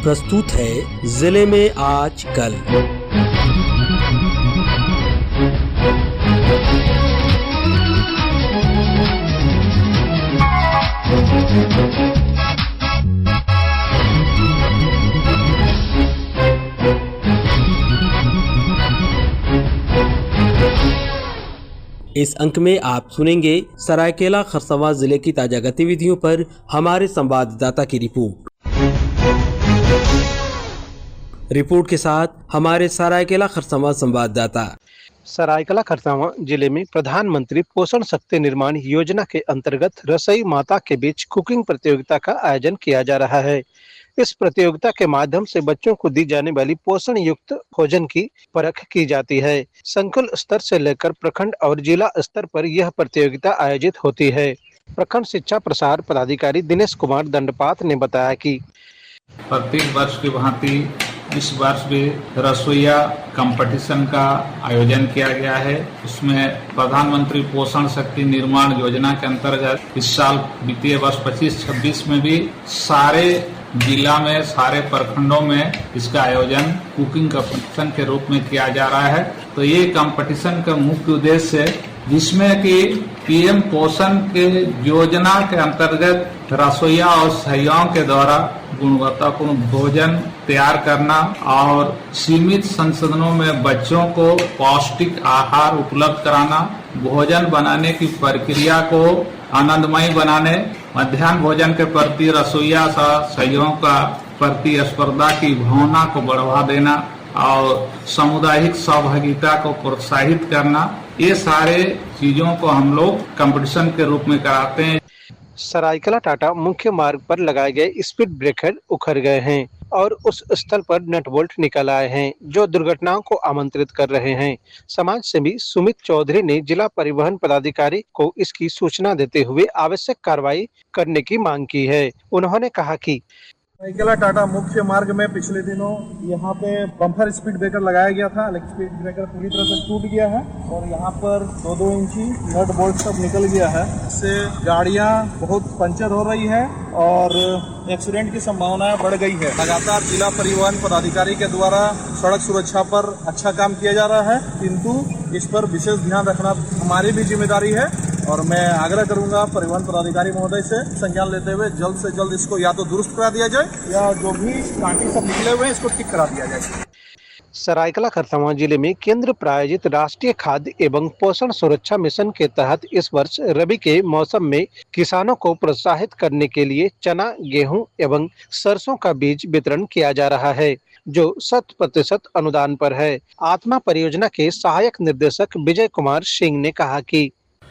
प्रस्तुत है जिले में आज कल। इस अंक में आप सुनेंगे सरायकेला खरसावां जिले की ताजा गतिविधियों पर हमारे संवाददाता की रिपोर्ट के साथ हमारे सरायकेला खरसावां संवाददाता। सरायकेला खरसावां जिले में प्रधानमंत्री पोषण शक्ति निर्माण योजना के अंतर्गत रसोई माता के बीच कुकिंग प्रतियोगिता का आयोजन किया जा रहा है। इस प्रतियोगिता के माध्यम से बच्चों को दी जाने वाली पोषण युक्त भोजन की परख की जाती है। संकुल स्तर से लेकर प्रखंड और जिला स्तर पर यह प्रतियोगिता आयोजित होती है। प्रखंड शिक्षा प्रसार पदाधिकारी दिनेश कुमार दंडपात ने बताया कि प्रत्येक वर्ष की भांति इस वर्ष भी रसोईया कंपटीशन का आयोजन किया गया है। उसमें प्रधानमंत्री पोषण शक्ति निर्माण योजना के अंतर्गत इस साल वित्तीय वर्ष 25-26 में भी सारे जिला में सारे प्रखंडों में इसका आयोजन कुकिंग कंपटीशन के रूप में किया जा रहा है। तो ये कंपटीशन का मुख्य उद्देश्य है जिसमें कि पीएम पोषण के योजना के अंतर्गत रसोईया और सहायिकाओं के द्वारा गुणवत्तापूर्ण भोजन तैयार करना और सीमित संसाधनों में बच्चों को पौष्टिक आहार उपलब्ध कराना, भोजन बनाने की प्रक्रिया को आनंदमय बनाने, मध्याह्न भोजन के प्रति रसोईया सहयोगों का प्रतिस्पर्धा की भावना को बढ़ावा देना और सामुदायिक सहभागिता को प्रोत्साहित करना, ये सारे चीजों को हम लोग कंपटीशन के रूप में कराते हैं। सरायकेला टाटा मुख्य मार्ग पर लगाए गए स्पीड ब्रेकर उखड़ गए हैं और उस स्थल पर नट बोल्ट निकल आए हैं जो दुर्घटनाओं को आमंत्रित कर रहे हैं। समाज सेवी सुमित चौधरी ने जिला परिवहन पदाधिकारी को इसकी सूचना देते हुए आवश्यक कार्रवाई करने की मांग की है। उन्होंने कहा कि सरायकेला टाटा मुख्य मार्ग में पिछले दिनों यहाँ पे बम्पर स्पीड ब्रेकर लगाया गया था, लेकिन स्पीड ब्रेकर पूरी तरह से टूट गया है और यहाँ पर 2-2 इंची नट बोल्ट सब निकल गया है। इससे गाड़ियाँ बहुत पंचर हो रही है और एक्सीडेंट की संभावनाएं बढ़ गई है। लगातार जिला परिवहन पदाधिकारी के द्वारा सड़क सुरक्षा पर अच्छा काम किया जा रहा है, किंतु इस पर विशेष ध्यान रखना हमारी भी जिम्मेदारी है और मैं आग्रह करूंगा परिवहन पदाधिकारी महोदय से संज्ञान लेते हुए जल्द से जल्द इसको या तो दुरुस्त करा दिया जाए या जो भी कांटे सब निकले हुए हैं इसको ठीक करा दिया जाए। सरायकेला खरसावां जिले में केंद्र प्रायोजित राष्ट्रीय खाद्य एवं पोषण सुरक्षा मिशन के तहत इस वर्ष रबी के मौसम में किसानों को प्रोत्साहित करने के लिए चना, गेहूं एवं सरसों का बीज वितरण किया जा रहा है जो 100% अनुदान पर है। आत्मा परियोजना के सहायक निर्देशक विजय कुमार सिंह ने कहा कि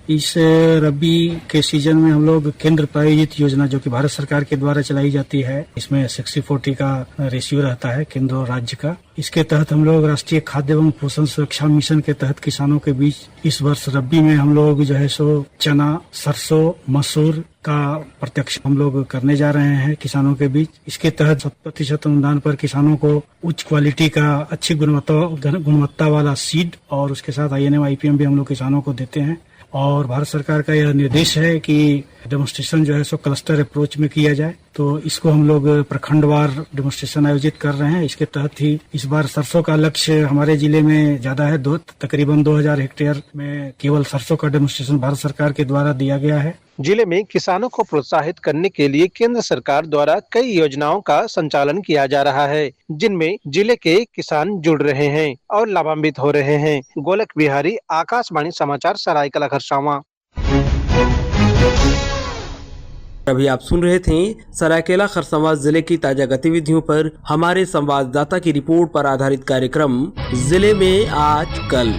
इस रबी के सीजन में हम लोग केंद्र प्रायोजित योजना जो कि भारत सरकार के द्वारा चलाई जाती है, इसमें 60-40 का रेशियो रहता है केंद्र और राज्य का। इसके तहत हम लोग राष्ट्रीय खाद्य एवं पोषण सुरक्षा मिशन के तहत किसानों के बीच इस वर्ष रबी में हम लोग जो है सो चना, सरसों, मसूर का प्रत्यक्ष हम लोग करने जा रहे हैं किसानों के बीच। इसके तहत 100% अनुदान पर किसानों को उच्च क्वालिटी का अच्छी गुणवत्ता वाला सीड और उसके साथ INM IPM भी हम लोग किसानों को देते हैं। और भारत सरकार का यह निर्देश है कि डेमोन्स्ट्रेशन जो है सो क्लस्टर अप्रोच में किया जाए, तो इसको हम लोग प्रखंडवार डेमोन्स्ट्रेशन आयोजित कर रहे हैं। इसके तहत ही इस बार सरसों का लक्ष्य हमारे जिले में ज्यादा है, तकरीबन 2000 हेक्टेयर में केवल सरसों का डेमोन्स्ट्रेशन भारत सरकार के द्वारा दिया गया है। जिले में किसानों को प्रोत्साहित करने के लिए केंद्र सरकार द्वारा कई योजनाओं का संचालन किया जा रहा है जिनमें जिले के किसान जुड़ रहे हैं और लाभान्वित हो रहे हैं। गोलक बिहारी, आकाशवाणी समाचार, सरायकेला खरसावां। अभी आप सुन रहे थे सरायकेला खरसावां जिले की ताजा गतिविधियों पर हमारे संवाददाता की रिपोर्ट पर आधारित कार्यक्रम जिले में आज कल।